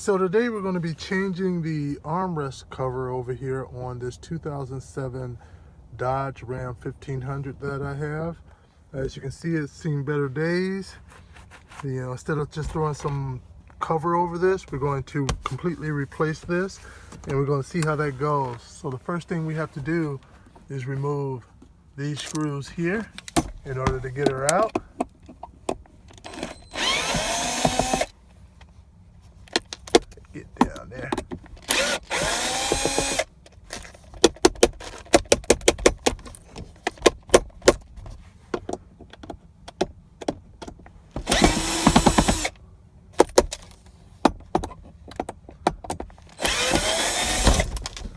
So today we're going to be changing the armrest cover over here on this 2007 Dodge Ram 1500 that I have. As you can see, it's seen better days. Instead of just throwing some cover over this, we're going to completely replace this, and we're going to see how that goes. So the first thing we have to do is remove these screws here in order to get her out. Get down there.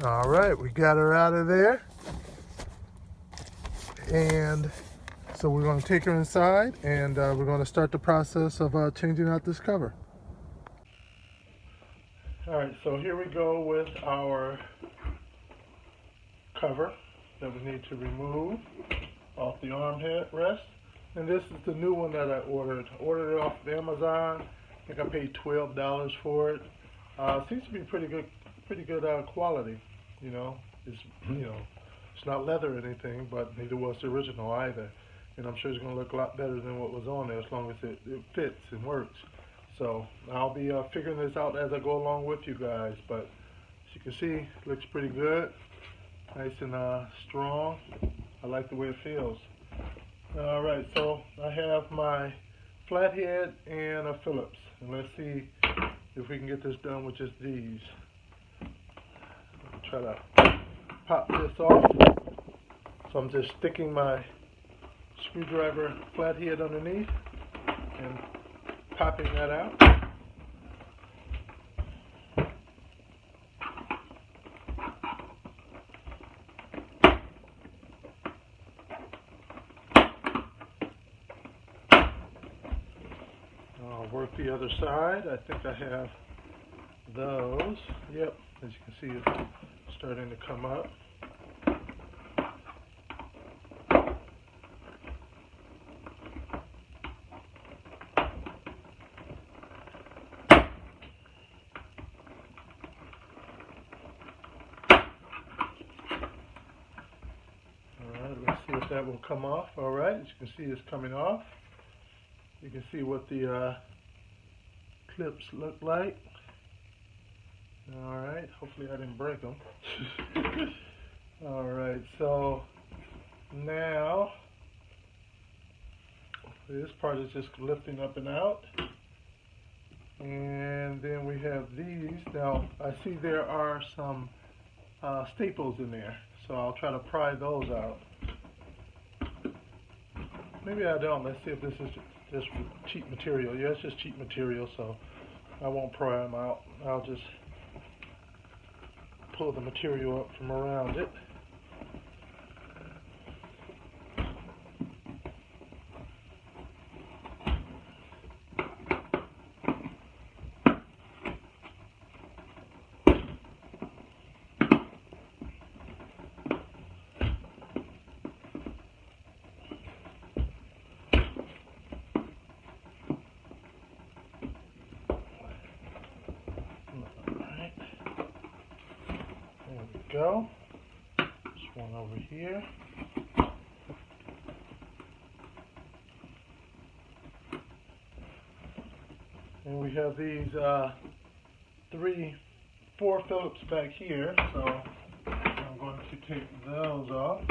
All right, we got her out of there. And so we're going to take her inside, and we're going to start the process of changing out this cover. All right, so here we go with our cover that we need to remove off the armrest. And this is the new one that I ordered. I ordered it off of Amazon. I think I paid $12 for it. Seems to be pretty good quality. It's not leather or anything, but neither was the original either. And I'm sure it's going to look a lot better than what was on there, as long as it fits and works. So I'll be figuring this out as I go along with you guys. But as you can see, it looks pretty good, nice and strong. I like the way it feels. All right, so I have my flathead and a Phillips, and let's see if we can get this done with just these. Try to pop this off. So I'm just sticking my screwdriver flathead underneath and popping that out. I'll work the other side. I think I have those. Yep, as you can see, it's starting to come up. Let's see if that will come off. All right, as you can see, it's coming off. You can see what the clips look like. All right, hopefully I didn't break them. All right, so now this part is just lifting up and out. And then we have these. Now, I see there are some staples in there, so I'll try to pry those out. Maybe I don't. Let's see if this is just cheap material. Yeah, it's just cheap material, so I won't pry them out. I'll just pull the material up from around it. Go. There's one over here. And we have these 4 Phillips back here, so I'm going to take those off.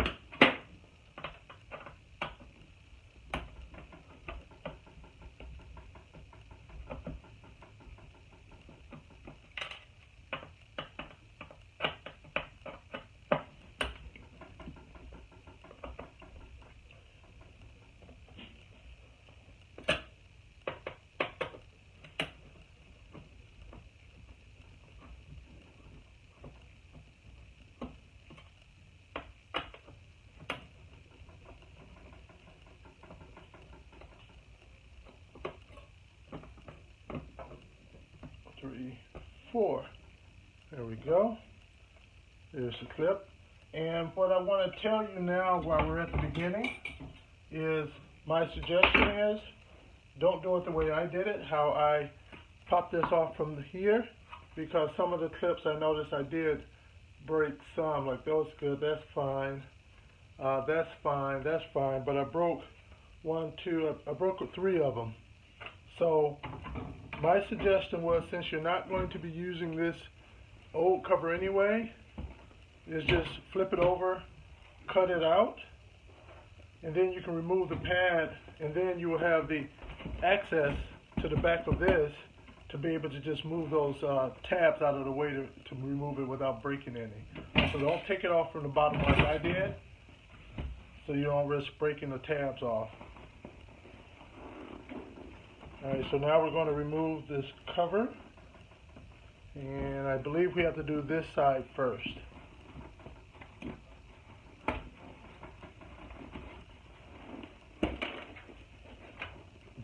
Three, 4. There we go. There's the clip. And what I want to tell you now while we're at the beginning is my suggestion is don't do it the way I did it, how I popped this off from here because some of the clips I noticed I did break some. Like those good, that's fine. That's fine, that's fine. But I broke I broke 3 of them. So my suggestion was, since you're not going to be using this old cover anyway, is just flip it over, cut it out, and then you can remove the pad, and then you will have the access to the back of this to be able to just move those tabs out of the way to remove it without breaking any. So don't take it off from the bottom like I did, so you don't risk breaking the tabs off. Alright, so now we're going to remove this cover, and I believe we have to do this side first.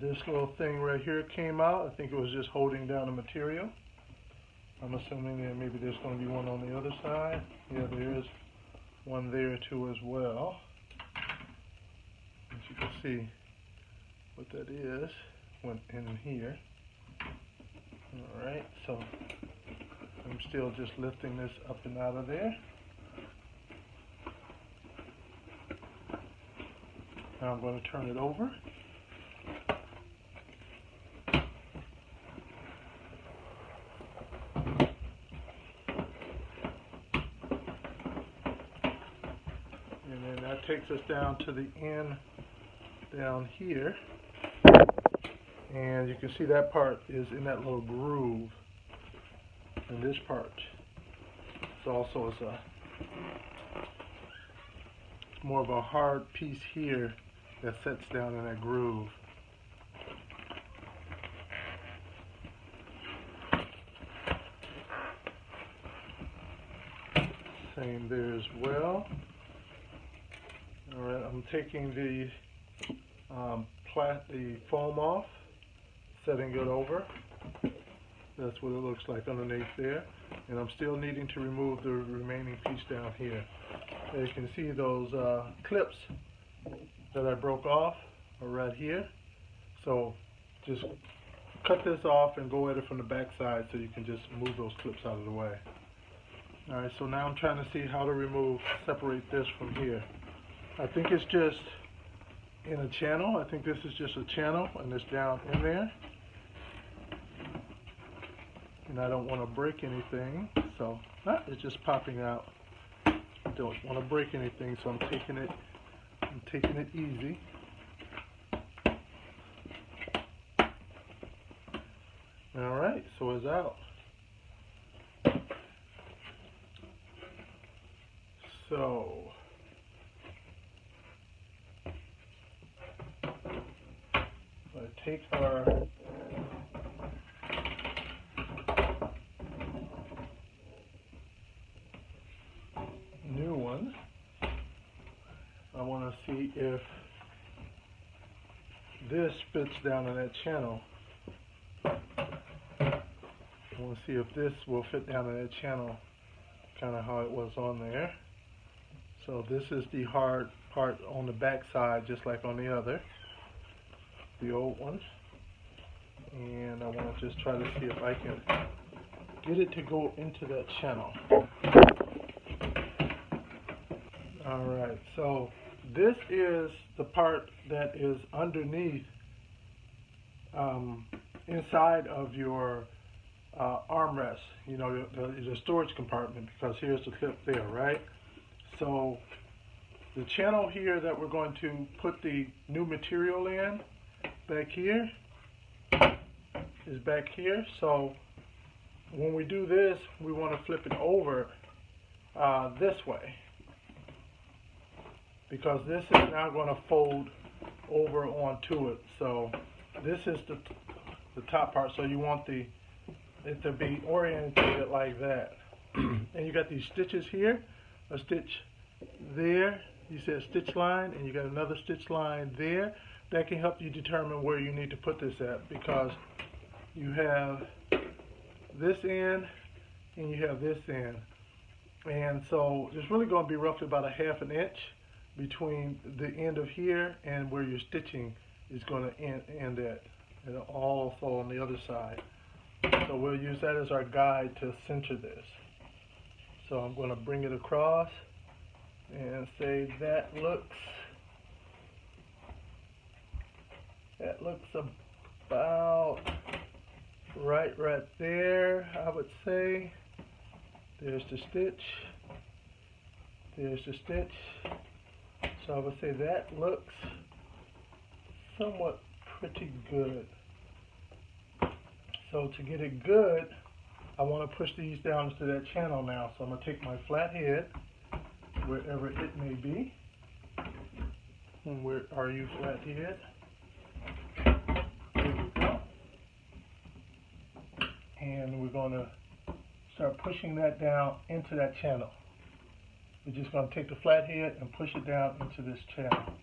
This little thing right here came out. I think it was just holding down the material. I'm assuming that maybe there's going to be one on the other side. Yeah, there is one there too as well. As you can see what that is, went in here. Alright, so I'm still just lifting this up and out of there. Now I'm going to turn it over. And then that takes us down to the end down here. And you can see that part is in that little groove. And this part is also it's more of a hard piece here that sets down in that groove. Same there as well. Alright, I'm taking the foam off, setting it over. That's what it looks like underneath there. And I'm still needing to remove the remaining piece down here. As you can see, those clips that I broke off are right here. So just cut this off and go at it from the back side so you can just move those clips out of the way. Alright, so now I'm trying to see how to separate this from here. I think it's just in a channel. I think this is just a channel and it's down in there. And I don't want to break anything, so it's just popping out. I don't want to break anything, so I'm taking it easy. Alright, so it's out. So I take our new one. I want to see if this fits down in that channel. I want to see if this will fit down in that channel, kind of how it was on there. So this is the hard part on the back side, just like on the other, the old one. And I want to just try to see if I can get it to go into that channel. Alright, so this is the part that is underneath, inside of your armrest, you know, the storage compartment, because here's the clip there, right? So the channel here that we're going to put the new material in, back here, is back here. So when we do this, we want to flip it over this way, because this is now going to fold over onto it. So this is the top part, so you want it to be oriented like that. And you got these stitches here, a stitch there, you see a stitch line, and you got another stitch line there. That can help you determine where you need to put this at, because you have this end and you have this end. And so there's really going to be roughly about a ½ an inch between the end of here and where your stitching is going to end at, and also on the other side. So we'll use that as our guide to center this. So I'm going to bring it across and say that looks about right there, I would say. There's the stitch. There's the stitch. So I would say that looks somewhat pretty good. So to get it good, I want to push these down into that channel now. So I'm going to take my flat head, wherever it may be. And where are you, flat head? There we go. And we're going to start pushing that down into that channel. We're just going to take the flat head and push it down into this channel.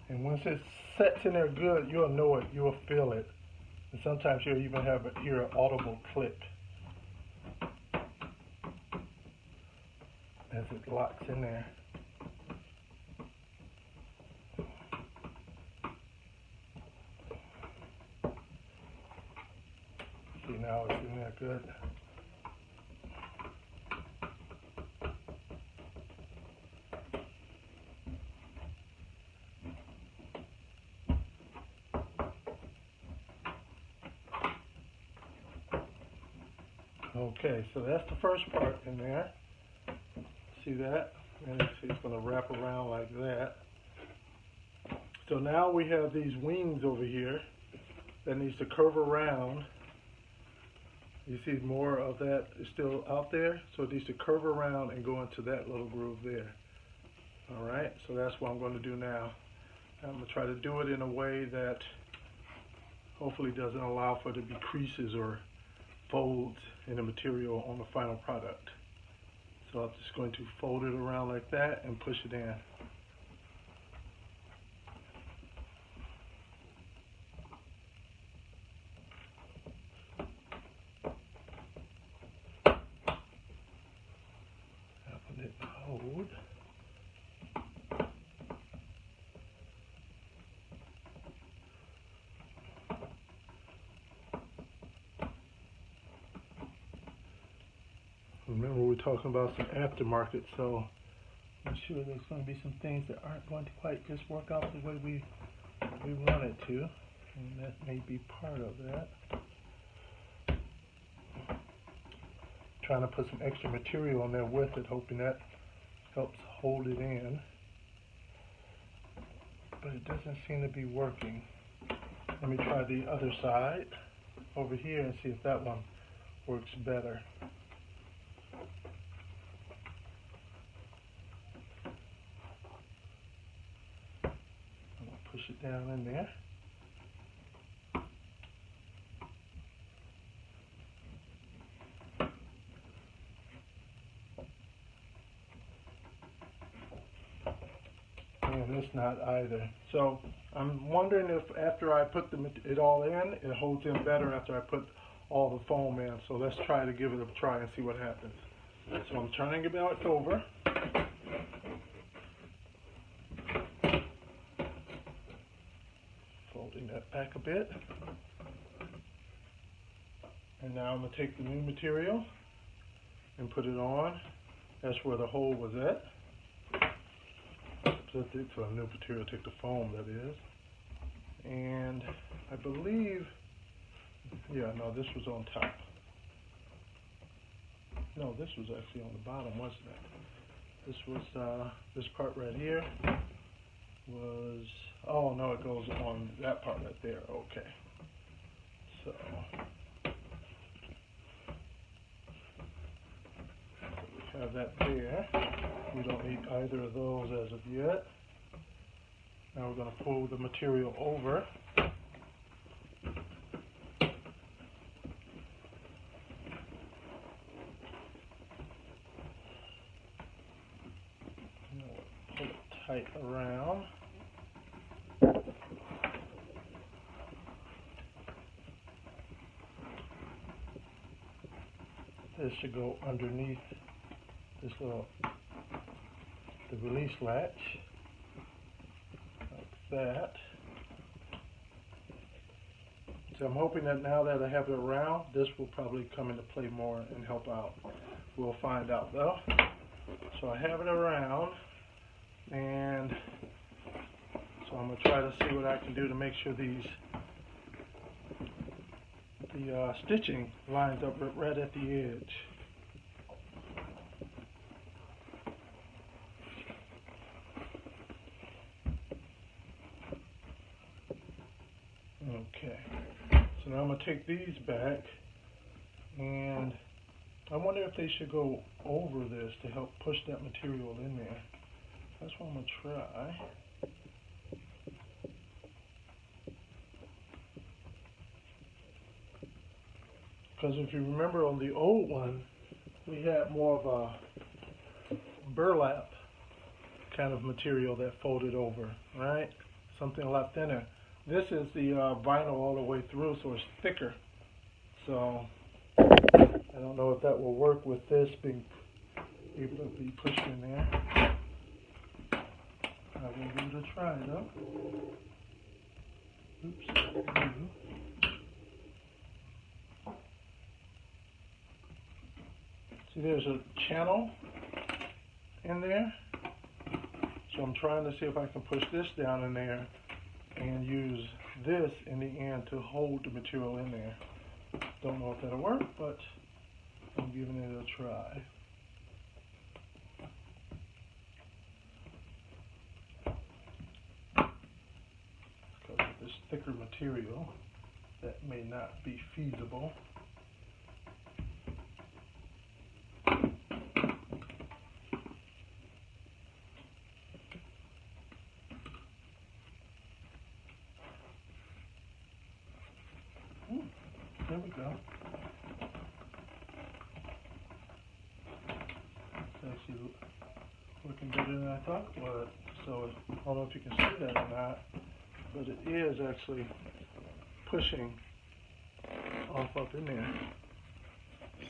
And once it sets in there good, you'll know it, you'll feel it. And sometimes you'll even hear an audible click as it locks in there. See, now it's in there good. Okay, so that's the first part in there. See that? And see, it's going to wrap around like that. So now we have these wings over here that needs to curve around. You see more of that is still out there, so it needs to curve around and go into that little groove there. Alright, so that's what I'm going to do now. I'm going to try to do it in a way that hopefully doesn't allow for there to be creases or folds in the material on the final product. So I'm just going to fold it around like that and push it in. Let it hold. Remember, we're talking about some aftermarket, so I'm sure there's going to be some things that aren't going to quite just work out the way we want it to, and that may be part of that. Trying to put some extra material on there with it, hoping that helps hold it in, but it doesn't seem to be working. Let me try the other side over here and see if that one works better. Push it down in there. And it's not either. So I'm wondering if after I put it all in, it holds in better after I put all the foam in. So let's try to give it a try and see what happens. So I'm turning it back over. Folding that back a bit. And now I'm going to take the new material and put it on. That's where the hole was at. For a new material, take the foam, that is. And I believe, yeah, no, this was on top. No, this was actually on the bottom, wasn't it? This was, this part right here was, oh no, it goes on that part right there, okay. So we have that there. We don't need either of those as of yet. Now we're going to pull the material over. Pull it tight around. this should go underneath this little, the release latch, like that. So I'm hoping that now that I have it around, this will probably come into play more and help out. We'll find out though. So I have it around, and so I'm going to try to see what I can do to make sure the stitching lines up right at the edge. Okay, so now I'm going to take these back, and I wonder if they should go over this to help push that material in there. That's what I'm going to try. Because if you remember on the old one, we had more of a burlap kind of material that folded over, right? Something a lot thinner. This is the vinyl all the way through, so it's thicker. So I don't know if that will work with this being able to be pushed in there. I will give it a try though. Oops. See, there's a channel in there. So I'm trying to see if I can push this down in there and use this in the end to hold the material in there. Don't know if that'll work, but I'm giving it a try. Because of this thicker material, that may not be feasible. There we go. It's actually looking better than I thought it would. So I don't know if you can see that or not, but it is actually pushing off up in there.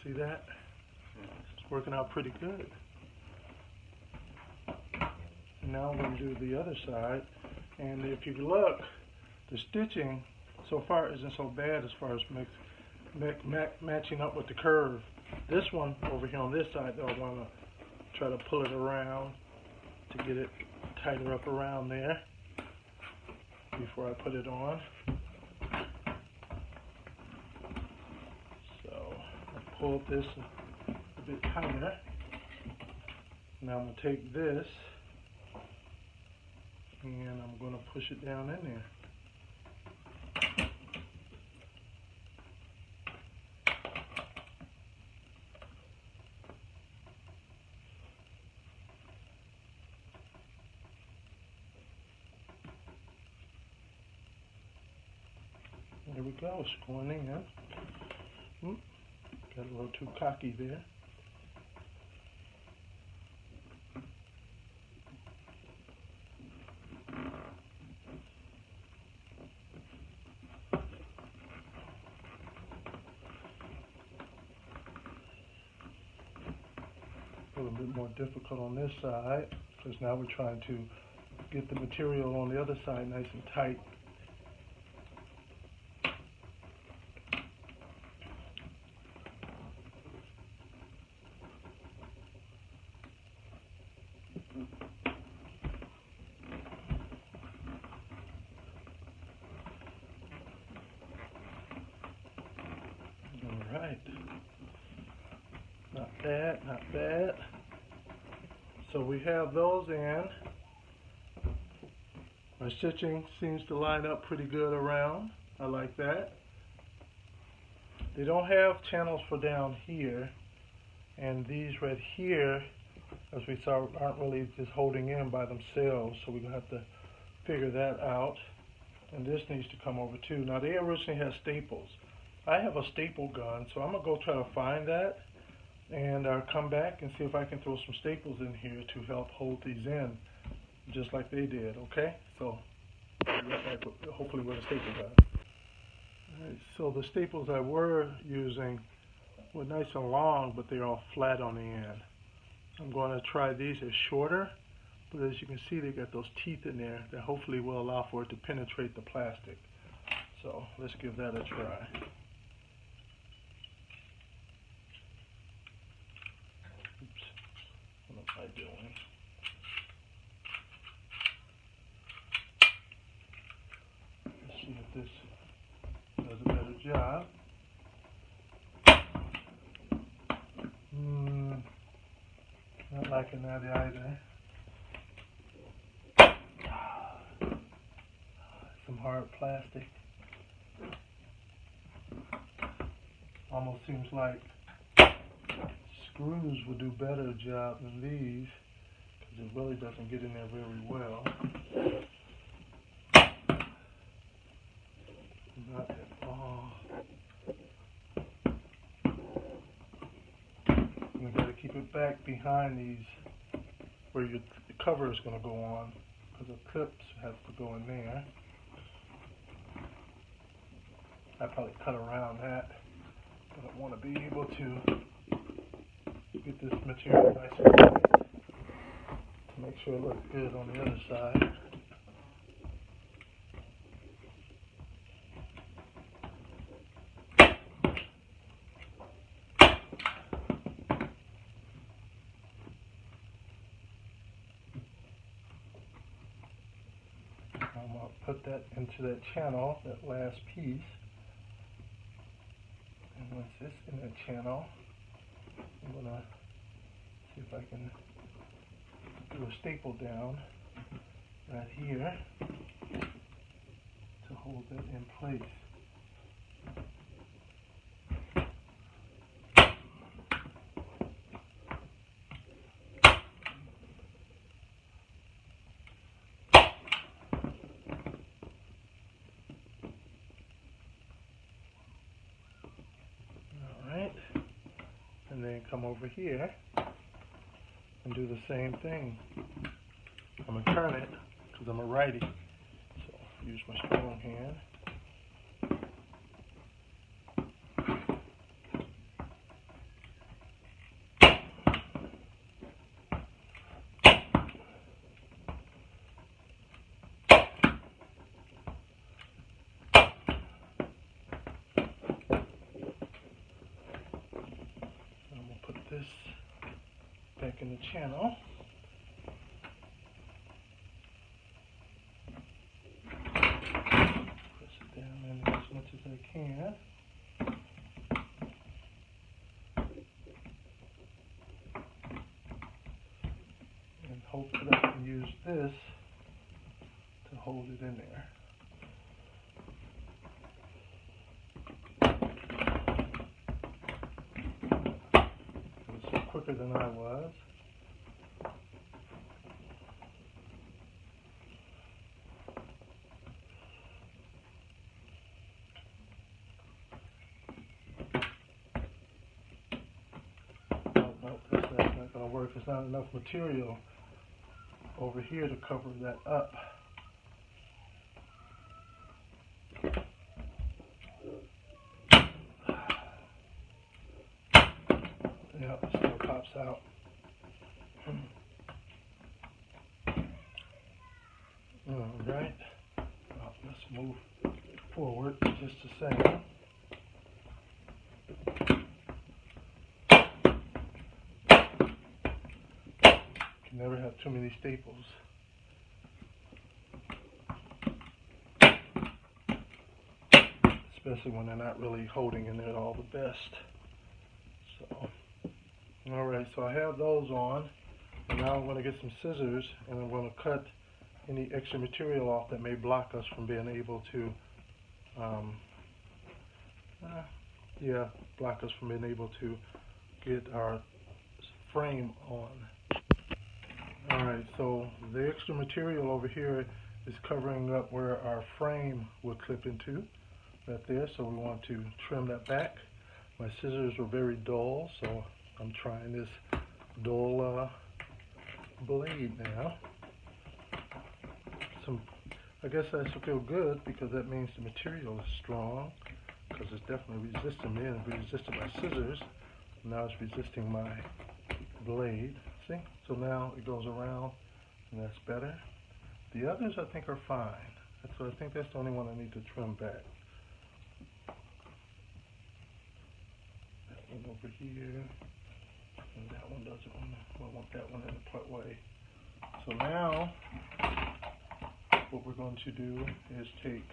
See that? It's working out pretty good. And now I'm going to do the other side. And if you look, the stitching so far isn't so bad as far as matching up with the curve. This one over here on this side, though, I want to try to pull it around to get it tighter up around there before I put it on. So I pulled this a bit tighter. Now I'm going to take this and I'm going to push it down in there. There we go, it's going in. Got a little too cocky there. A little bit more difficult on this side, because now we're trying to get the material on the other side nice and tight. Alright, not bad, not bad. So we have those in. My stitching seems to line up pretty good around. I like that. They don't have channels for down here, and these right here, as we saw, aren't really just holding in by themselves, so we're going to have to figure that out. And this needs to come over too. Now they originally had staples. I have a staple gun, so I'm going to go try to find that and come back and see if I can throw some staples in here to help hold these in, just like they did, okay? So, hopefully with a staple gun. Alright, so the staples I were using were nice and long, but they're all flat on the end. I'm going to try these as shorter, but as you can see, they got those teeth in there that hopefully will allow for it to penetrate the plastic. So let's give that a try. Oops, what am I doing? Let's see if this does a better job. Not liking that either. Some hard plastic. Almost seems like screws would do better job than these, because it really doesn't get in there very well. Not at all. You got to keep it back behind these, where the cover is going to go on, because the clips have to go in there. I probably cut around that, but I want to be able to get this material nice and tight to make sure it looks good on the other side. I'm going to put that into that channel, that last piece. And once it's in that channel, I'm going to see if I can do a staple down right here to hold that in place. And then come over here and do the same thing. I'm going to turn it because I'm a righty, so use my strong hand. This back in the channel. Press it down in there as much as I can. And hopefully I can use this to hold it in there. Quicker than I was. No, that's not going to work. There's not enough material over here to cover that up. Yep, it still pops out. Alright, well, let's move forward just a second. Can never have too many staples. Especially when they're not really holding in there all the best. So. Alright, so I have those on, and now I'm going to get some scissors, and I'm going to cut any extra material off that may block us from being able to, block us from being able to get our frame on. Alright, so the extra material over here is covering up where our frame would clip into, right there, so we want to trim that back. My scissors were very dull, so I'm trying this dull blade now. I guess that should feel good because that means the material is strong, because it's definitely resisting me and resisting my scissors. Now it's resisting my blade. See? So now it goes around, and that's better. The others I think are fine. So I think that's the only one I need to trim back. That one over here, and that one doesn't want that one in the part way. So now, what we're going to do is take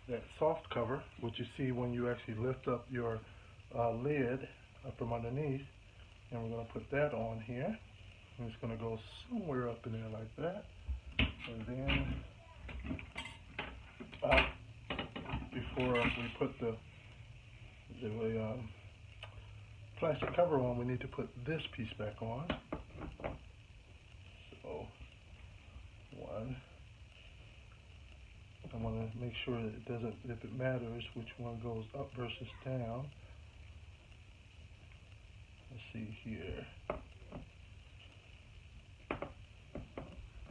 that soft cover, which you see when you actually lift up your lid up from underneath, and we're going to put that on here. And it's going to go somewhere up in there like that. And then, before we put the plastic cover on, we need to put this piece back on. So, one. I want to make sure that it doesn't, if it matters, which one goes up versus down. Let's see here.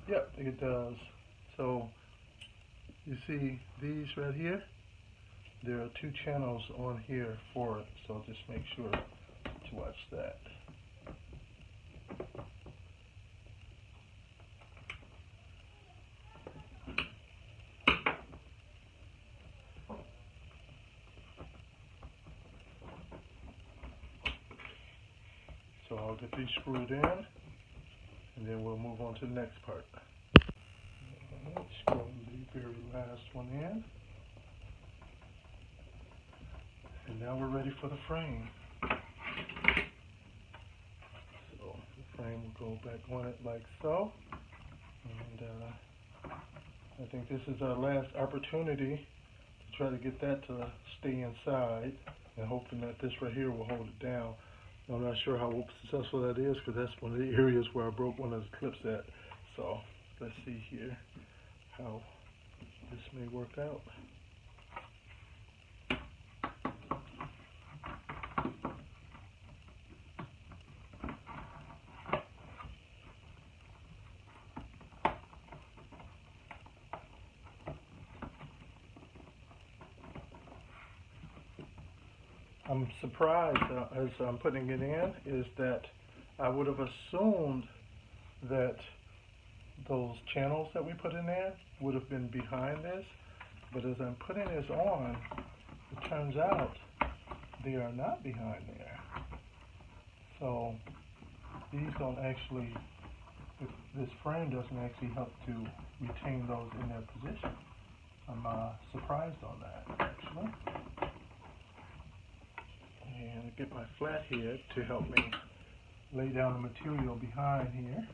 Yep, it does. So you see these right here? There are 2 channels on here for it, so just make sure to watch that. So I'll get these screwed in, and then we'll move on to the next part. Let's screw the very last one in. And now we're ready for the frame. So the frame will go back on it like so. And I think this is our last opportunity to try to get that to stay inside, and hoping that this right here will hold it down. I'm not sure how successful that is, because that's one of the areas where I broke one of the clips at. So let's see here how this may work out. I'm surprised as I'm putting it in is that I would have assumed that those channels that we put in there would have been behind this, but as I'm putting this on, it turns out they are not behind there. So these don't actually, this frame doesn't actually help to retain those in their position. I'm surprised on that, actually. And get my flathead to help me lay down the material behind here.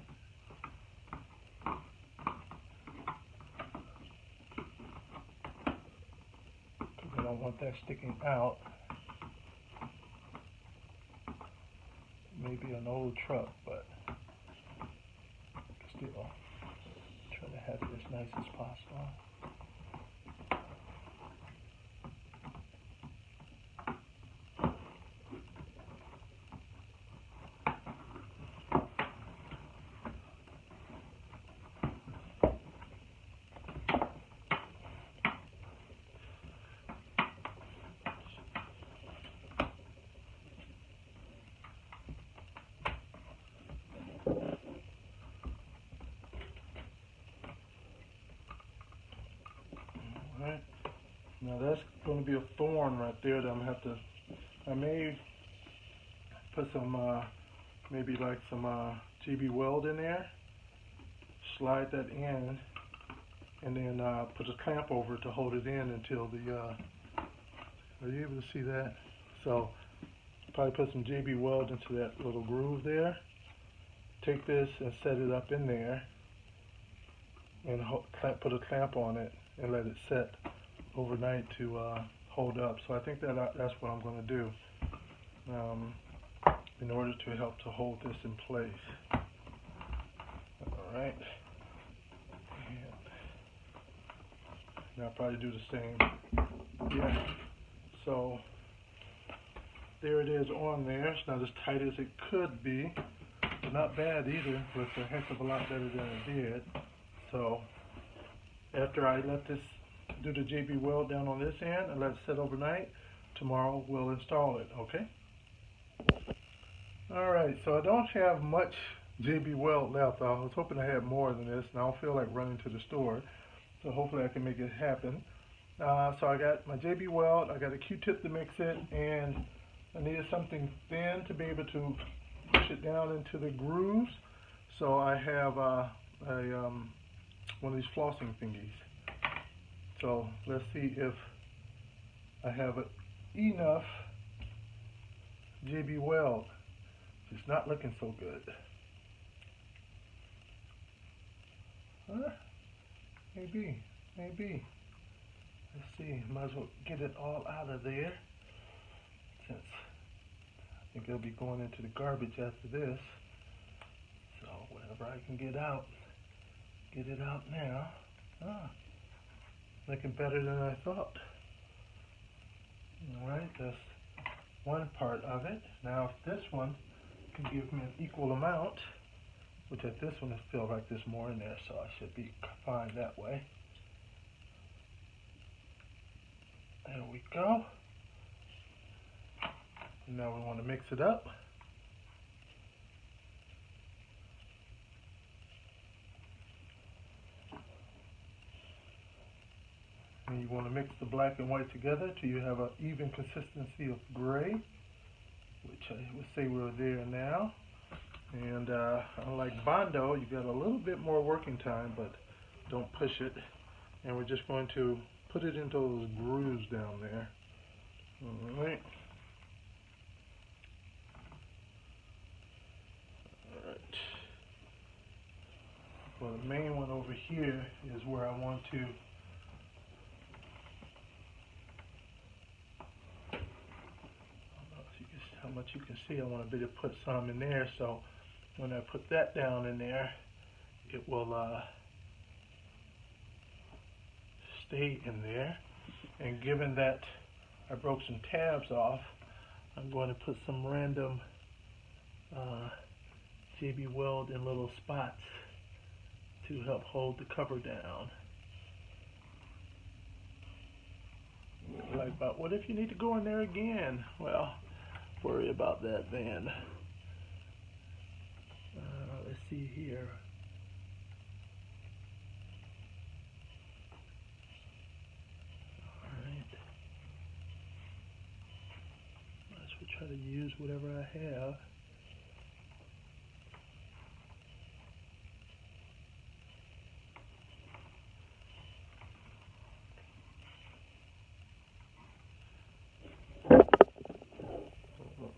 Because I don't want that sticking out. Maybe an old truck, but still try to have it as nice as possible. Alright, now that's going to be a thorn right there that I'm going to have to, I may put some, maybe like some JB Weld in there, slide that in, and then put a clamp over it to hold it in until the, are you able to see that? So, probably put some JB Weld into that little groove there, take this and set it up in there, and put a clamp on it, and let it set overnight to hold up. So I think that that's what I'm going to do in order to help to hold this in place. Alright. Now I'll probably do the same. Yeah. So there it is on there. It's not as tight as it could be, but not bad either, but a heck of a lot better than it did. So after I let this do the JB Weld down on this end and let it set overnight, tomorrow we'll install it, okay? Alright, so I don't have much JB Weld left. I was hoping I had more than this, and I don't feel like running to the store, so hopefully I can make it happen. So I got my JB Weld, I got a Q-tip to mix it, and I needed something thin to be able to push it down into the grooves. So I have one of these flossing thingies. So let's see if I have enough JB Weld. It's not looking so good. Huh? Maybe. Let's see, might as well get it all out of there, since I think it'll be going into the garbage after this. So whatever I can get it out now. Looking better than I thought. Alright, that's one part of it. Now if this one can give me an equal amount, which at this one I feel like there's more in there, so I should be fine that way. There we go. Now we want to mix it up. And you want to mix the black and white together till you have an even consistency of gray, which I would say we're there now. And unlike Bondo, you got a little bit more working time, but don't push it. And we're just going to put it into those grooves down there. Alright. Well, the main one over here is where I want to how much you can see. I want to be able to put some in there, so when I put that down in there, it will stay in there. And given that I broke some tabs off, I'm going to put some random JB Weld in little spots to help hold the cover down. Like, but what if you need to go in there again? Well, worry about that then. Let's see here. Alright. Let's try to use whatever I have.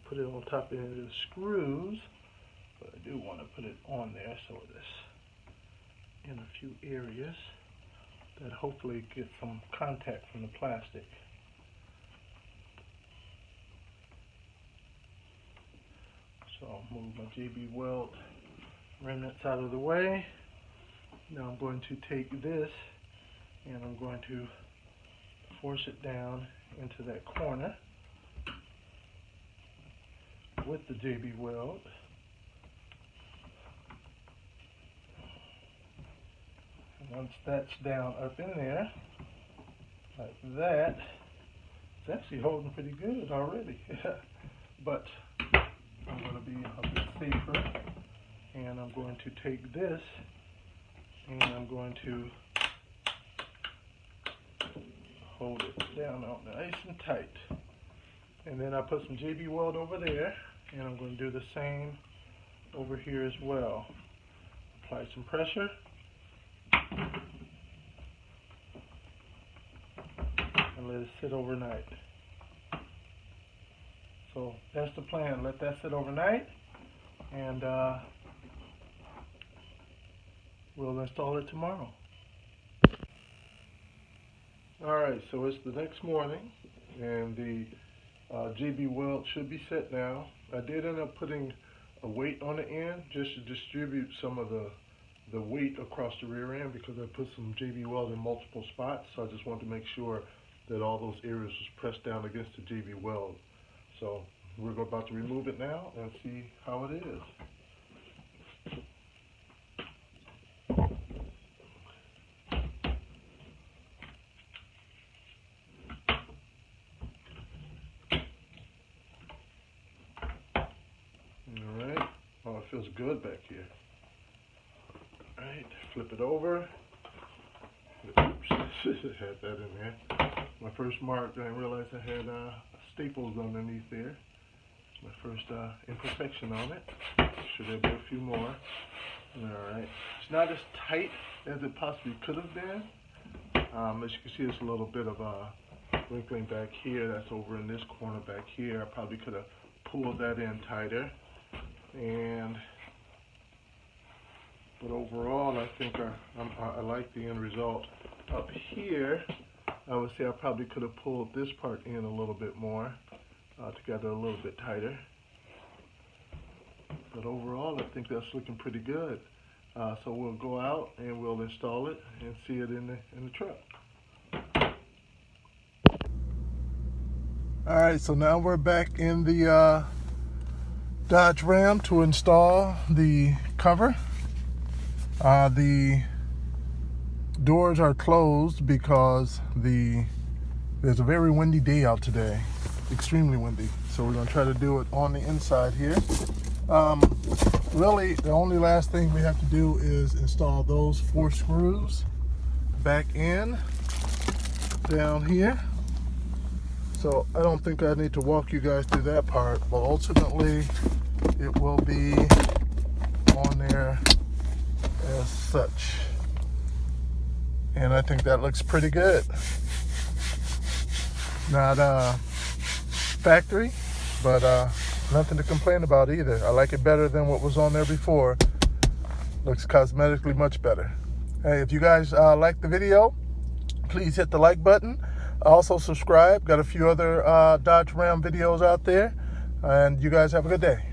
Put it on top of the screws, but I do want to put it on there so it's in a few areas that hopefully get some contact from the plastic. So I'll move my JB Weld remnants out of the way. Now I'm going to take this and I'm going to force it down into that corner with the JB Weld. And once that's down up in there, like that, it's actually holding pretty good already. But I'm going to be a bit safer, and I'm going to take this and I'm going to hold it down out nice and tight. And then I put some JB Weld over there, and I'm going to do the same over here as well. Apply some pressure. And let it sit overnight. So that's the plan. Let that sit overnight, and we'll install it tomorrow. Alright, so it's the next morning, and the JB Weld should be set now. I did end up putting a weight on the end just to distribute some of the weight across the rear end, because I put some JB Weld in multiple spots, so I just wanted to make sure that all those areas was pressed down against the JB Weld. So we're about to remove it now and see how it is. feels good back here. Alright, flip it over. Oops, had that in there. My first mark, I didn't realize I had staples underneath there. My first imperfection on it. Should there be a few more. Alright, it's not as tight as it possibly could have been. As you can see, there's a little bit of wrinkling back here. That's over in this corner back here. I probably could have pulled that in tighter. But overall, I think I like the end result. Up here, I would say I probably could have pulled this part in a little bit more, together a little bit tighter. But overall, I think that's looking pretty good. So we'll go out and we'll install it and see it in the truck. All right, so now we're back in the Dodge Ram to install the cover. The doors are closed because there's a very windy day out today, extremely windy. So we're gonna try to do it on the inside here. Really, the only last thing we have to do is install those 4 screws back in down here. So I don't think I need to walk you guys through that part, but ultimately it will be on there as such. And I think that looks pretty good. Not factory, but nothing to complain about either. I like it better than what was on there before. Looks cosmetically much better. Hey, if you guys like the video, please hit the like button. Also subscribe. Got a few other Dodge Ram videos out there. And you guys have a good day.